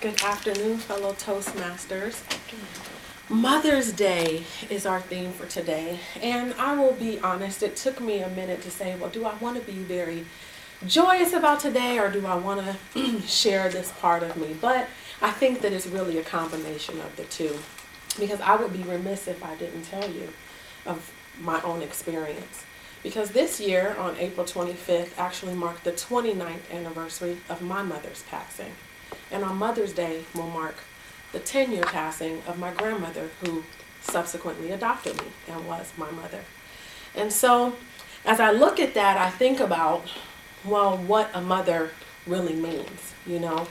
Good afternoon, fellow Toastmasters. Mother's Day is our theme for today, and I will be honest, it took me a minute to say, well, do I want to be very joyous about today, or do I want to share this part of me? But I think that it's really a combination of the two, because I would be remiss if I didn't tell you of my own experience. Because this year, on April 25th, actually marked the 29th anniversary of my mother's passing. And on Mother's Day will mark the 10-year passing of my grandmother, who subsequently adopted me and was my mother. And so as I look at that, I think about, well, what a mother really means, you know.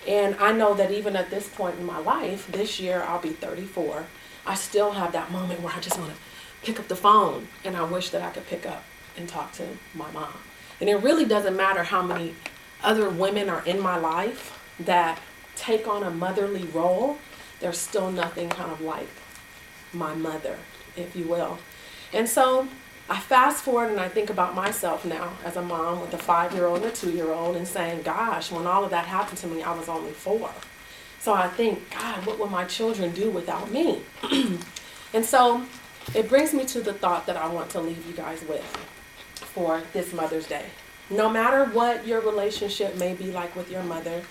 And I know that even at this point in my life, this year I'll be 34, I still have that moment where I just want to pick up the phone, and I wish that I could pick up and talk to my mom. And it really doesn't matter how many other women are in my life that take on a motherly role. There's still nothing kind of like my mother, if you will. And so I fast forward and I think about myself now as a mom with a 5-year-old and a 2-year-old, and saying, gosh, when all of that happened to me, I was only 4. So I think, God, what will my children do without me? And so it brings me to the thought that I want to leave you guys with for this Mother's Day. No matter what your relationship may be like with your mother,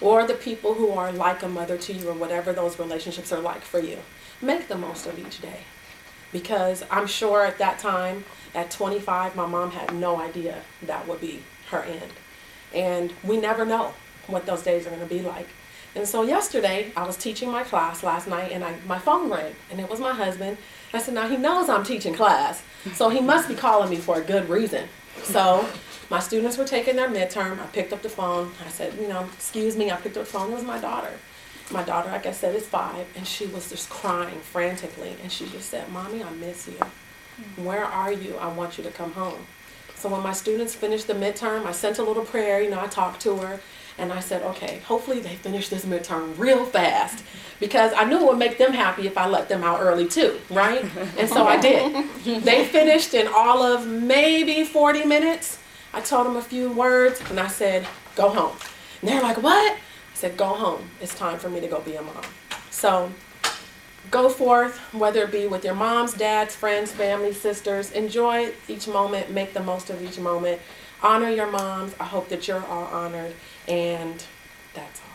or the people who are like a mother to you, or whatever those relationships are like for you, make the most of each day. Because I'm sure at that time, at 25, my mom had no idea that would be her end. And we never know what those days are going to be like. And so yesterday, I was teaching my class last night, and my phone rang, and it was my husband. I said, now he knows I'm teaching class, so he must be calling me for a good reason. So my students were taking their midterm. I picked up the phone. I said, excuse me. I picked up the phone. It was my daughter. My daughter, like I said, is 5, and she was just crying frantically. And she just said, Mommy, I miss you. Where are you? I want you to come home. So when my students finished the midterm, I sent a little prayer. I talked to her, and I said, okay, hopefully they finish this midterm real fast, because I knew it would make them happy if I let them out early too, right? And so I did. They finished in all of maybe 40 minutes. I told them a few words, and I said, go home. And they're like, what? I said, go home. It's time for me to go be a mom. So go forth, whether it be with your moms, dads, friends, family, sisters. Enjoy each moment. Make the most of each moment. Honor your moms. I hope that you're all honored. And that's all.